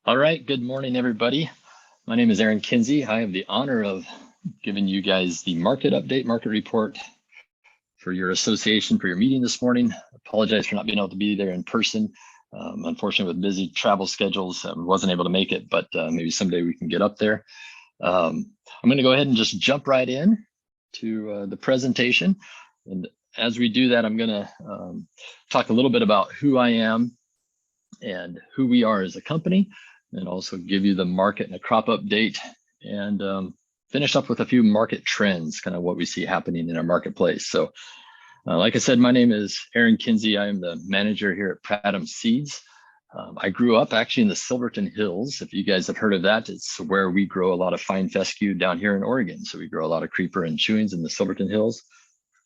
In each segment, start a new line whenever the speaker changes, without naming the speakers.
All right, good morning, everybody. My name is Aaron Kuenzi. I have the honor of giving you guys the market update, market report for your association for your meeting this morning. Apologize for not being able to be there in person. Unfortunately, with busy travel schedules, I wasn't able to make it, but maybe someday we can get up there. I'm going to go ahead and just jump right in to the presentation. And as we do that, I'm going to talk a little bit about who I am and who we are as a company, and also give you the market and a crop update, and finish up with a few market trends, kind of what we see happening in our marketplace. So like I said, my name is Aaron Kuenzi. I am the manager here at Pratum Seeds. I grew up actually in the Silverton Hills. If you guys have heard of that, it's where we grow a lot of fine fescue down here in Oregon. So we grow a lot of creeper and chewings in the Silverton Hills.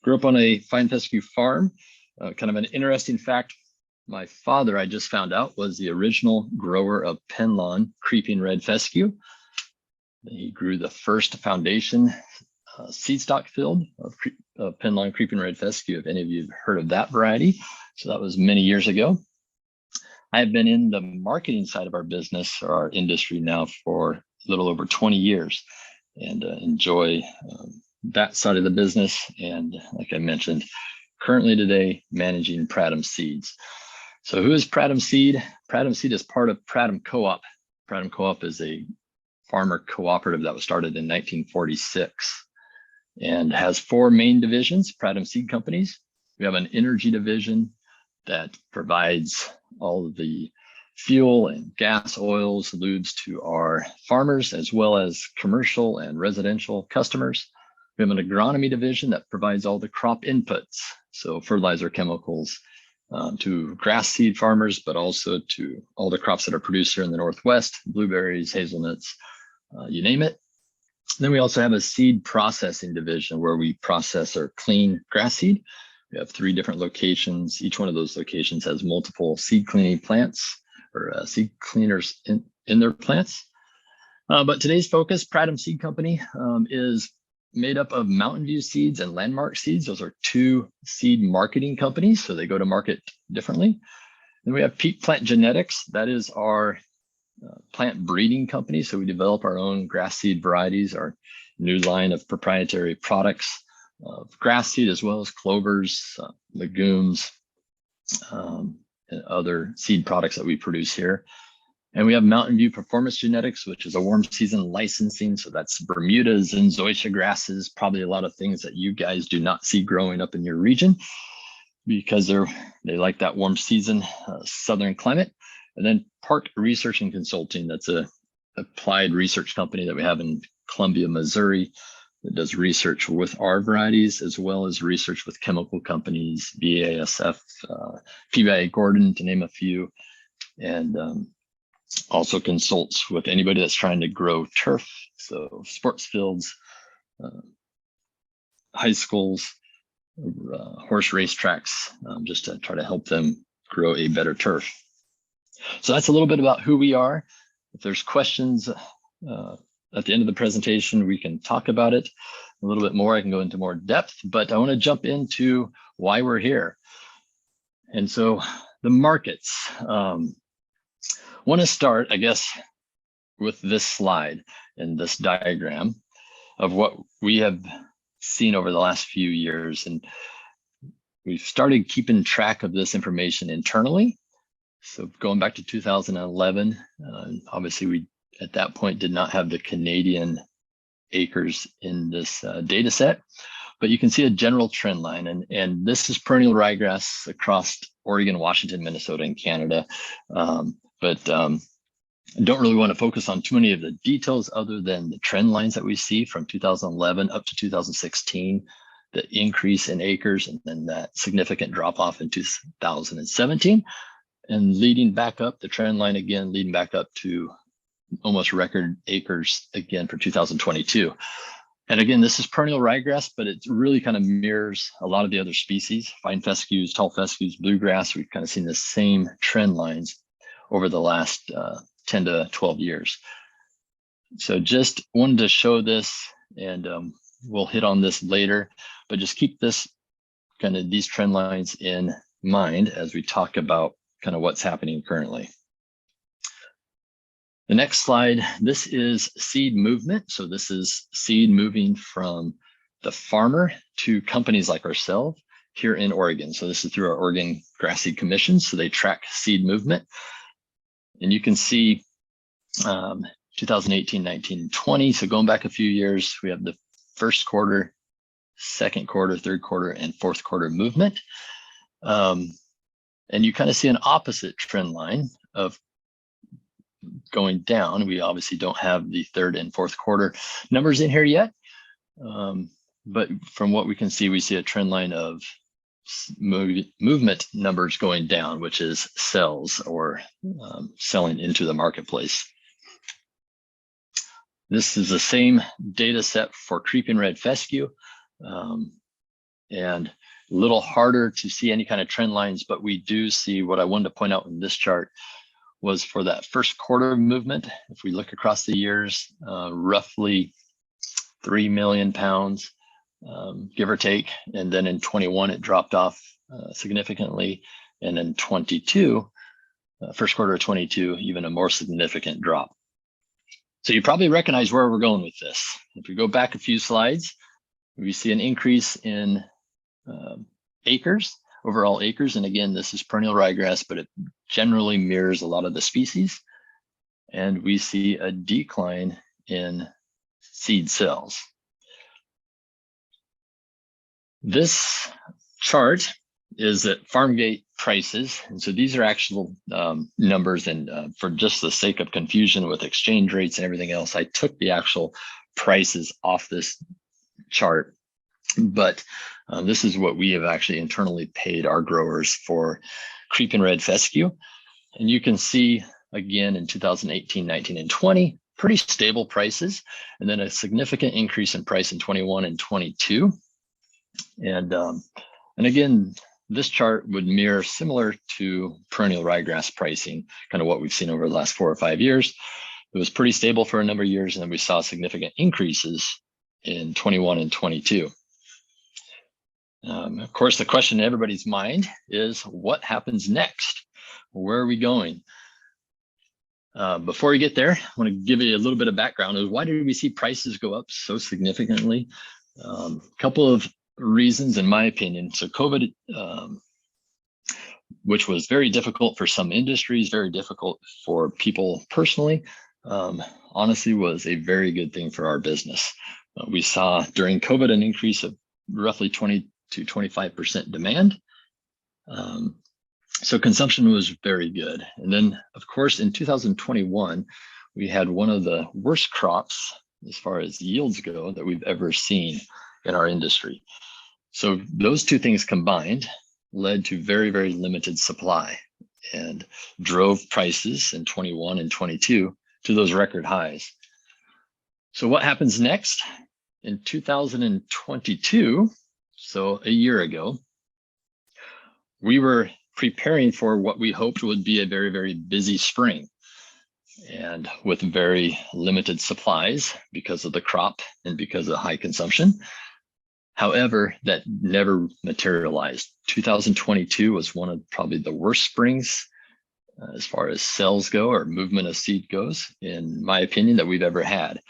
Grew up on a fine fescue farm. Kind of an interesting fact, my father, I just found out, was the original grower of Penlawn creeping red fescue. He grew the first foundation seed stock field of Penlawn creeping red fescue, if any of you have heard of that variety. So that was many years ago. I have been in the marketing side of our business, or our industry, now for a little over 20 years, and enjoy that side of the business. And like I mentioned, currently today managing Pratum Seeds. So who is Pratum Seed? Pratum Seed is part of Pratum Co-op. Pratum Co-op is a farmer cooperative that was started in 1946 and has four main divisions, Pratum Seed Companies. We have an energy division that provides all of the fuel and gas, oils, lubes to our farmers, as well as commercial and residential customers. We have an agronomy division that provides all the crop inputs, so fertilizer, chemicals, to grass seed farmers, but also to all the crops that are produced here in the Northwest, blueberries, hazelnuts, you name it. Then we also have a seed processing division where we process or clean grass seed. We have 3 different locations. Each one of those locations has multiple seed cleaning plants, or seed cleaners in their plants. But today's focus, Pratum Seed Company, is made up of Mountain View Seeds and Landmark Seeds. Those are 2 seed marketing companies, so they go to market differently. Then we have Peak Plant Genetics. That is our plant breeding company. So we develop our own grass seed varieties, our new line of proprietary products of grass seed, as well as clovers, legumes, and other seed products that we produce here. And we have Mountain View Performance Genetics, which is a warm season licensing. So that's Bermudas and zoysia grasses, probably a lot of things that you guys do not see growing up in your region because they like that warm season, southern climate. And then Park Research and Consulting, that's a applied research company that we have in Columbia, Missouri, that does research with our varieties, as well as research with chemical companies, BASF, PBI Gordon, to name a few, and also consults with anybody that's trying to grow turf, so sports fields, high schools, horse race tracks, just to try to help them grow a better turf. So that's a little bit about who we are. If there's questions at the end of the presentation, we can talk about it a little bit more. I can go into more depth, but I want to jump into why we're here. And so the markets. Want to start, I guess, with this slide and this diagram of what we have seen over the last few years. And we've started keeping track of this information internally. So going back to 2011, obviously we at that point did not have the Canadian acres in this data set, but you can see a general trend line. And this is perennial ryegrass across Oregon, Washington, Minnesota, and Canada. But I don't really want to focus on too many of the details other than the trend lines that we see from 2011 up to 2016, the increase in acres, and then that significant drop off in 2017, and leading back up the trend line again, leading back up to almost record acres again for 2022. And again, this is perennial ryegrass, but it really kind of mirrors a lot of the other species, fine fescues, tall fescues, bluegrass. We've kind of seen the same trend lines over the last 10 to 12 years. So just wanted to show this, and we'll hit on this later, but just keep this kind of these trend lines in mind as we talk about kind of what's happening currently. The next slide, this is seed movement. So this is seed moving from the farmer to companies like ourselves here in Oregon. So this is through our Oregon Grass Seed Commission. So they track seed movement. And you can see 2018, 19, 20. So going back a few years, we have the first quarter, second quarter, third quarter, and fourth quarter movement. And you kind of see an opposite trend line of going down. We obviously don't have the third and fourth quarter numbers in here yet. But from what we can see, we see a trend line of movement numbers going down, which is sales or selling into the marketplace. This is the same data set for creeping red fescue, and a little harder to see any kind of trend lines, but we do see what I wanted to point out in this chart was for that first quarter movement. If we look across the years, roughly 3 million pounds, give or take. And then in 21, it dropped off significantly. And in 22, first quarter of 22, even a more significant drop. So you probably recognize where we're going with this. If we go back a few slides, we see an increase in acres, overall acres. And again, this is perennial ryegrass, but it generally mirrors a lot of the species. And we see a decline in seed sales. This chart is at farm gate prices. And so these are actual numbers. And for just the sake of confusion with exchange rates and everything else, I took the actual prices off this chart. But this is what we have actually internally paid our growers for creeping red fescue. And you can see again in 2018, 19, and 20, pretty stable prices, and then a significant increase in price in 21 and 22. And again, this chart would mirror similar to perennial ryegrass pricing, kind of what we've seen over the last 4 or 5 years. It was pretty stable for a number of years, and then we saw significant increases in 21 and 22. Of course, the question in everybody's mind is what happens next? Where are we going? Before we get there, I want to give you a little bit of background of why did we see prices go up so significantly? A couple of reasons, in my opinion. So COVID, which was very difficult for some industries, very difficult for people personally, honestly was a very good thing for our business. We saw during COVID an increase of roughly 20 to 25% demand. So consumption was very good. And then, of course, in 2021, we had one of the worst crops as far as yields go that we've ever seen in our industry. So those two things combined led to very, very limited supply and drove prices in 21 and 22 to those record highs. So what happens next? In 2022, so a year ago, we were preparing for what we hoped would be a very, very busy spring, and with very limited supplies because of the crop and because of high consumption. However, that never materialized. 2022 was one of probably the worst springs as far as sales go or movement of seed goes, in my opinion, that we've ever had.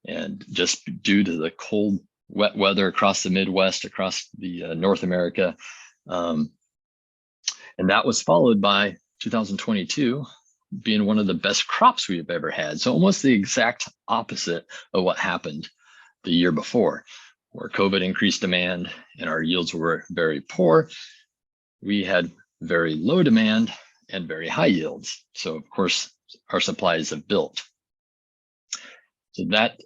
And just due to the cold, wet weather across the Midwest, across the North America. And that was followed by 2022 being one of the best crops we've ever had. So almost the exact opposite of what happened the year before, where COVID increased demand and our yields were very poor. We had very low demand and very high yields. So of course, our supplies have built. So that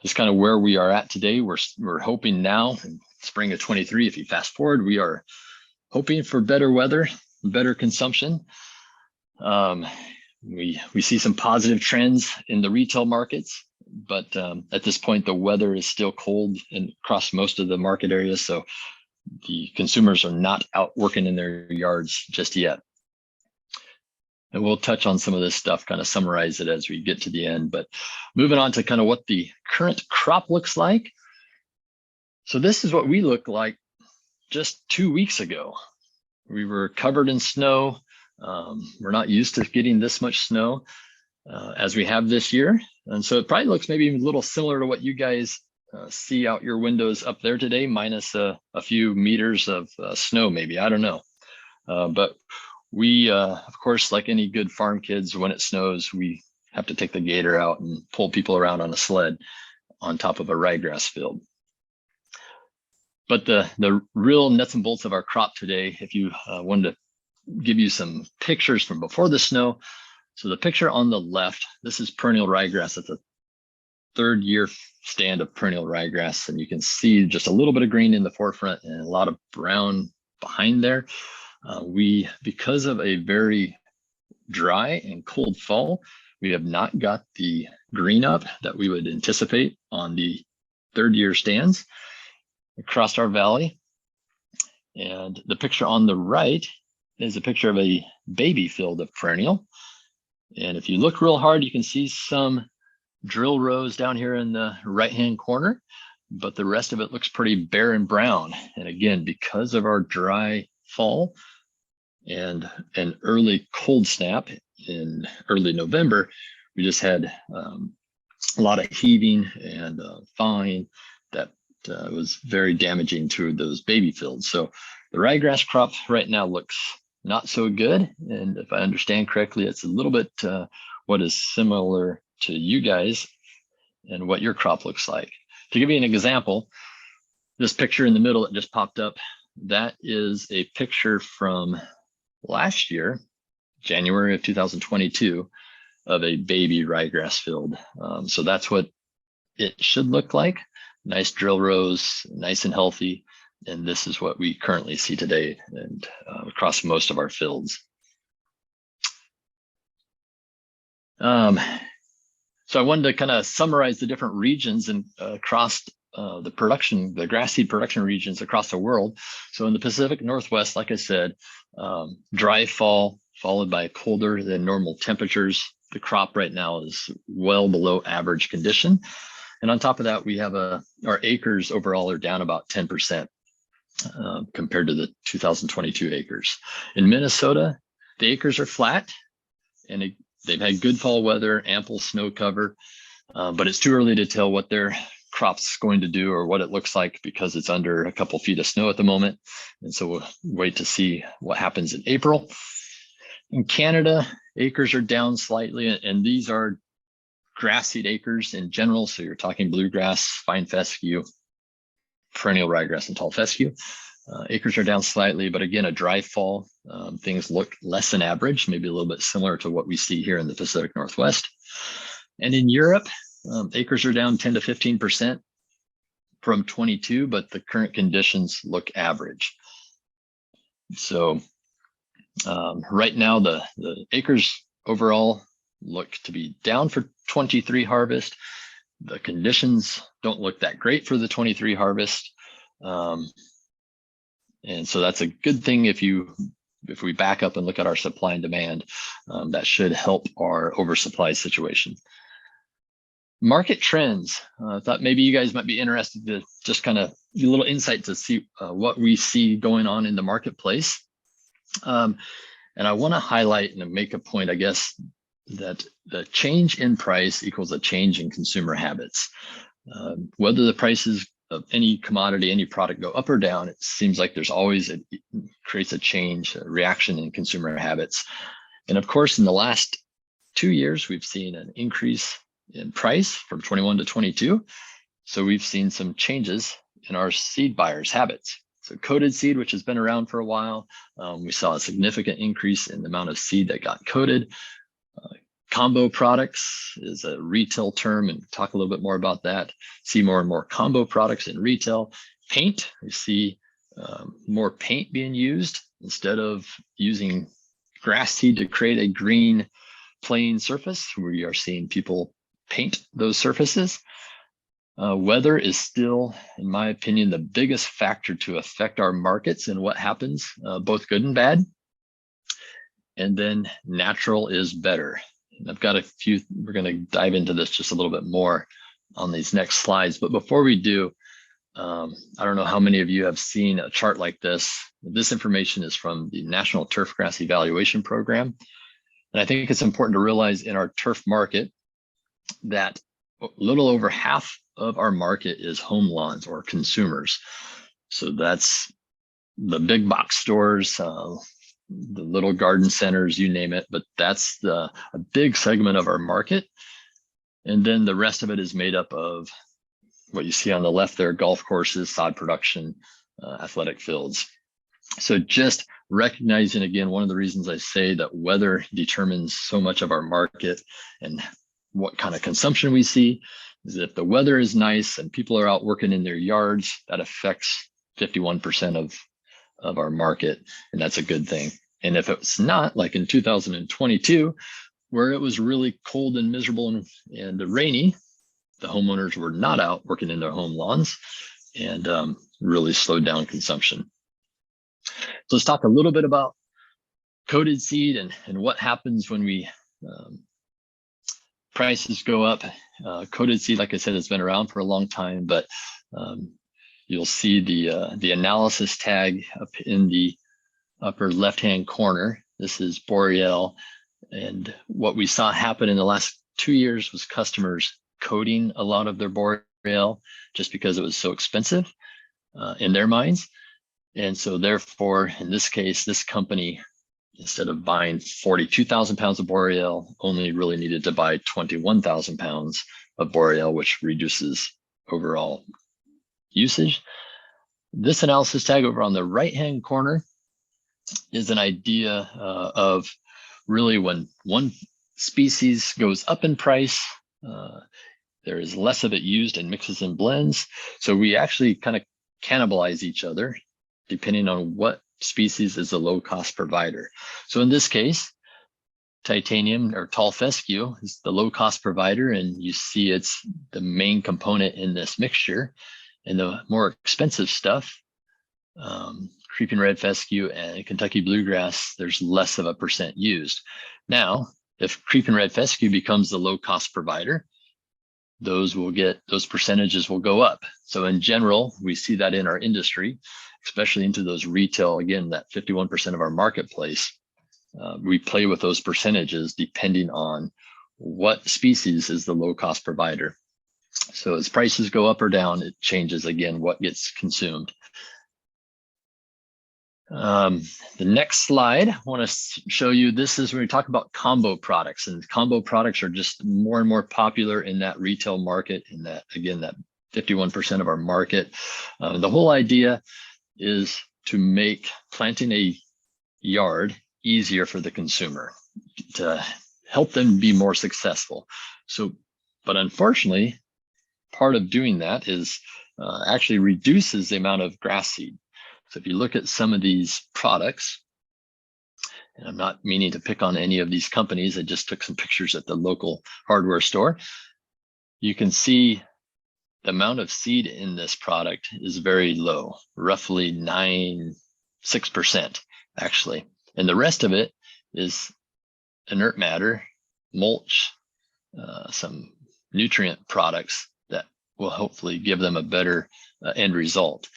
is kind of where we are at today. We're hoping now in spring of 23, if you fast forward, we are hoping for better weather, better consumption. We see some positive trends in the retail markets, but at this point, the weather is still cold and across most of the market areas. So the consumers are not out working in their yards just yet. And we'll touch on some of this stuff, kind of summarize it as we get to the end, but moving on to kind of what the current crop looks like. So this is what we look like just 2 weeks ago. We were covered in snow. We're not used to getting this much snow. as we have this year. And so it probably looks maybe a little similar to what you guys see out your windows up there today, minus a few meters of snow, maybe, I don't know. But we, of course, like any good farm kids, when it snows, we have to take the gator out and pull people around on a sled on top of a ryegrass field. But the real nuts and bolts of our crop today, if you wanted to give you some pictures from before the snow. So the picture on the left, this is perennial ryegrass. It's a third year stand of perennial ryegrass, and you can see just a little bit of green in the forefront and a lot of brown behind there. Because of a very dry and cold fall, we have not got the green up that we would anticipate on the third year stands across our valley. And the picture on the right is a picture of a baby field of perennial. And if you look real hard, you can see some drill rows down here in the right-hand corner, but the rest of it looks pretty bare and brown. And again, because of our dry fall and an early cold snap in early November, we just had a lot of heaving and thawing that was very damaging to those baby fields. So the ryegrass crop right now looks not so good. And if I understand correctly, it's a little bit what is similar to you guys and what your crop looks like. To give you an example, this picture in the middle that just popped up, that is a picture from last year, January of 2022, of a baby ryegrass field. So that's what it should look like. Nice drill rows, nice and healthy. And this is what we currently see today and across most of our fields. So I wanted to kind of summarize the different regions and across the grass seed production regions across the world. So in the Pacific Northwest, like I said, dry fall followed by colder than normal temperatures. The crop right now is well below average condition. And on top of that, we have our acres overall are down about 10%. Compared to the 2022 acres. In Minnesota, the acres are flat and they've had good fall weather, ample snow cover, but it's too early to tell what their crop's going to do or what it looks like because it's under a couple feet of snow at the moment. And so we'll wait to see what happens in April. In Canada, acres are down slightly, and these are grass seed acres in general. So you're talking bluegrass, fine fescue, perennial ryegrass, and tall fescue. Acres are down slightly, but again, a dry fall. Things look less than average, maybe a little bit similar to what we see here in the Pacific Northwest. And in Europe, acres are down 10 to 15% from 22, but the current conditions look average. So right now, the acres overall look to be down for 23 harvest. The conditions don't look that great for the 23 harvest. And so that's a good thing if we back up and look at our supply and demand, that should help our oversupply situation. Market trends. I thought maybe you guys might be interested to just kind of get a little insight to see what we see going on in the marketplace. And I want to highlight and make a point, I guess, that the change in price equals a change in consumer habits. Whether the prices of any commodity, any product go up or down, it seems like there's always creates a change, a reaction in consumer habits. And of course, in the last 2 years, we've seen an increase in price from 21 to 22. So we've seen some changes in our seed buyers' habits. So coated seed, which has been around for a while, we saw a significant increase in the amount of seed that got coated. Combo products is a retail term, and talk a little bit more about that. See more and more combo products in retail. Paint, we see more paint being used instead of using grass seed to create a green plain surface. We are seeing people paint those surfaces. Weather is still, in my opinion, the biggest factor to affect our markets and what happens, both good and bad. And then natural is better. And I've got a few, we're going to dive into this just a little bit more on these next slides. But before we do, I don't know how many of you have seen a chart like this. This information is from the National Turfgrass Evaluation Program. And I think it's important to realize in our turf market that a little over half of our market is home lawns or consumers. So that's the big box stores, the little garden centers, you name it, but that's a big segment of our market. And then the rest of it is made up of what you see on the left there: golf courses, sod production, athletic fields. So just recognizing, again, one of the reasons I say that weather determines so much of our market and what kind of consumption we see is if the weather is nice and people are out working in their yards, that affects 51% of our market, and that's a good thing. And if it's not, like in 2022, where it was really cold and miserable and rainy, the homeowners were not out working in their home lawns, and really slowed down consumption. So let's talk a little bit about coated seed and what happens when we prices go up. Coated seed, like I said, has been around for a long time, but you'll see the analysis tag up in the upper left-hand corner. This is Boreal, and what we saw happen in the last 2 years was customers coating a lot of their Boreal just because it was so expensive in their minds. And so therefore, in this case, this company, instead of buying 42,000 pounds of Boreal, only really needed to buy 21,000 pounds of Boreal, which reduces overall usage. This analysis tag over on the right-hand corner is an idea of really when one species goes up in price, there is less of it used in mixes and blends. So we actually kind of cannibalize each other depending on what species is the low-cost provider. So in this case, titanium or tall fescue is the low-cost provider, and you see it's the main component in this mixture. And the more expensive stuff, creeping red fescue and Kentucky bluegrass, there's less of a percent used. Now, if creeping red fescue becomes the low-cost provider, those percentages will go up. So in general, we see that in our industry, especially into those retail, again, that 51% of our marketplace, we play with those percentages depending on what species is the low-cost provider. So as prices go up or down, it changes again what gets consumed. The next slide, I want to show you, this is when we talk about combo products, and combo products are just more and more popular in that retail market, in that, again, that 51% of our market. The whole idea is to make planting a yard easier for the consumer, to help them be more successful. So, but unfortunately, part of doing that is actually reduces the amount of grass seed. So if you look at some of these products, and I'm not meaning to pick on any of these companies, I just took some pictures at the local hardware store. You can see the amount of seed in this product is very low, roughly 6% actually. And the rest of it is inert matter, mulch, some nutrient products that will hopefully give them a better end result.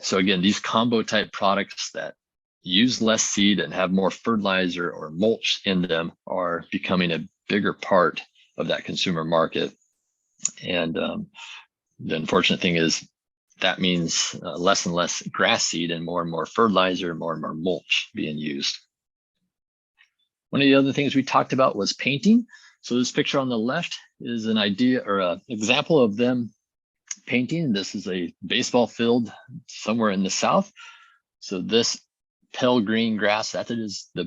So again, these combo type products that use less seed and have more fertilizer or mulch in them are becoming a bigger part of that consumer market. And the unfortunate thing is that means less and less grass seed and more fertilizer, more and more mulch being used. One of the other things we talked about was painting. So this picture on the left is an idea or an example of them painting. This is a baseball field somewhere in the South. So this pale green grass, that is the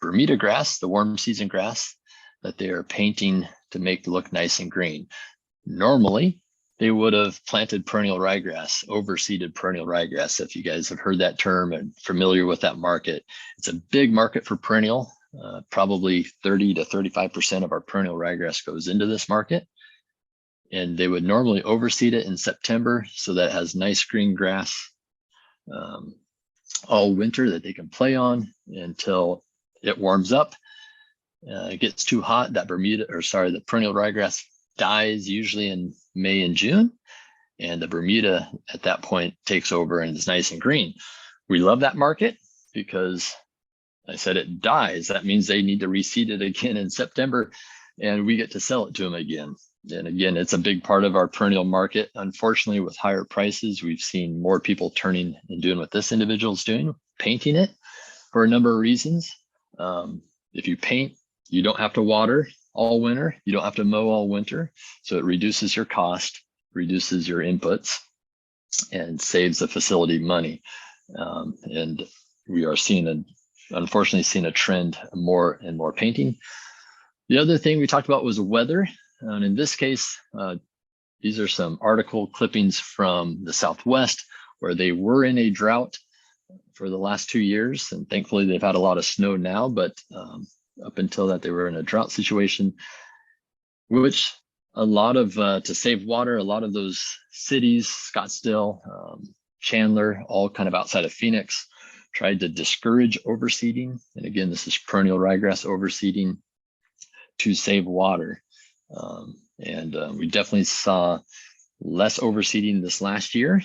Bermuda grass, the warm season grass that they are painting to make it look nice and green. Normally, they would have planted perennial ryegrass, overseeded perennial ryegrass. If you guys have heard that term and familiar with that market, it's a big market for perennial. Probably 30 to 35% of our perennial ryegrass goes into this market. And they would normally overseed it in September so that it has nice green grass all winter that they can play on until it warms up. It gets too hot, that the perennial ryegrass dies usually in May and June, and the Bermuda at that point takes over and is nice and green. We love that market because I said it dies. That means they need to reseed it again in September, and we get to sell it to them again. And again, it's a big part of our perennial market. Unfortunately, with higher prices, we've seen more people turning and doing what this individual is doing, painting it for a number of reasons. If you paint, you don't have to water all winter. You don't have to mow all winter. So it reduces your cost, reduces your inputs, and saves the facility money. And we are unfortunately seeing a trend more and more painting. The other thing we talked about was weather. And in this case, these are some article clippings from the Southwest where they were in a drought for the last 2 years. And thankfully they've had a lot of snow now, but up until that, they were in a drought situation, which a lot of, to save water, a lot of those cities, Scottsdale, Chandler, all kind of outside of Phoenix, tried to discourage overseeding. And again, this is perennial ryegrass overseeding to save water. We definitely saw less overseeding this last year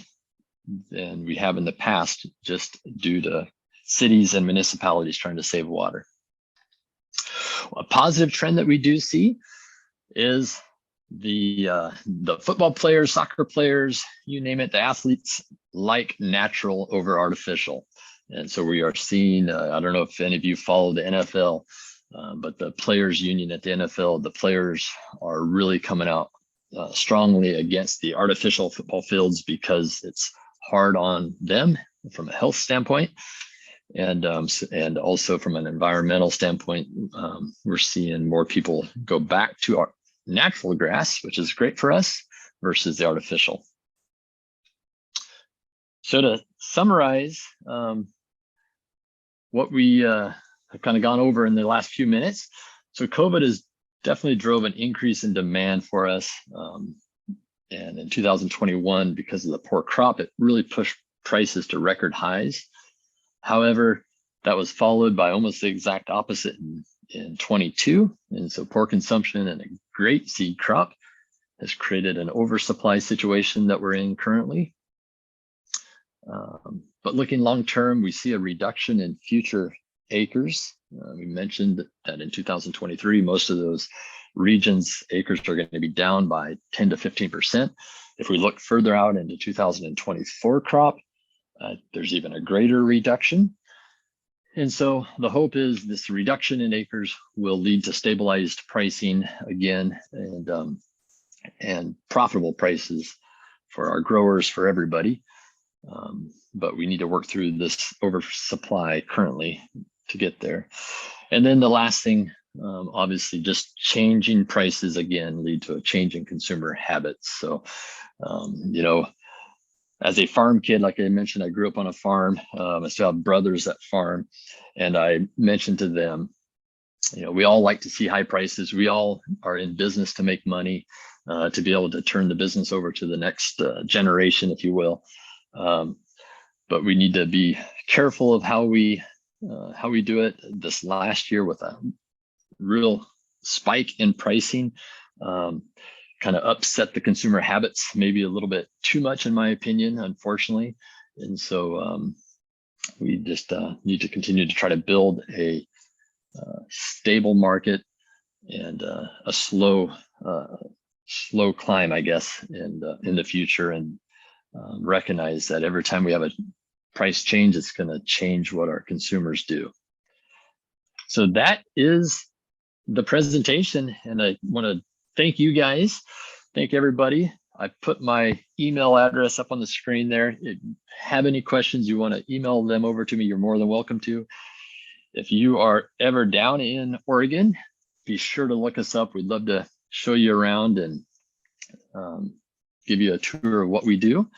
than we have in the past, just due to cities and municipalities trying to save water. A positive trend that we do see is the football players, soccer players, you name it, the athletes like natural over artificial. And so we are seeing, I don't know if any of you follow the NFL, but the players union at the NFL, the players are really coming out strongly against the artificial football fields because it's hard on them from a health standpoint. And also from an environmental standpoint, we're seeing more people go back to our natural grass, which is great for us, versus the artificial. So to summarize what we have kind of gone over in the last few minutes. So COVID has definitely drove an increase in demand for us. And in 2021, because of the poor crop, it really pushed prices to record highs. However, that was followed by almost the exact opposite in 22. And so poor consumption and a great seed crop has created an oversupply situation that we're in currently. But looking long term, we see a reduction in future acres. We mentioned that in 2023, most of those regions acres are going to be down by 10 to 15%. If we look further out into 2024 crop, there's even a greater reduction. And so the hope is this reduction in acres will lead to stabilized pricing again, and profitable prices for our growers, for everybody. But we need to work through this oversupply currently to get there. And then the last thing, obviously just changing prices again lead to a change in consumer habits. So, as a farm kid, like I mentioned, I grew up on a farm. I still have brothers that farm, and I mentioned to them, we all like to see high prices. We all are in business to make money, to be able to turn the business over to the next generation, if you will. But we need to be careful of how we do it. This last year with a real spike in pricing, kind of upset the consumer habits, maybe a little bit too much, in my opinion, unfortunately. And so we just need to continue to try to build a stable market and a slow climb, I guess, in the future, and recognize that every time we have a price change, it's going to change what our consumers do. So that is the presentation, and I want to thank you guys. Thank everybody. I put my email address up on the screen there. If you have any questions, you want to email them over to me, you're more than welcome to. If you are ever down in Oregon, be sure to look us up. We'd love to show you around and give you a tour of what we do.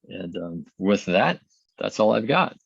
And with that, that's all I've got.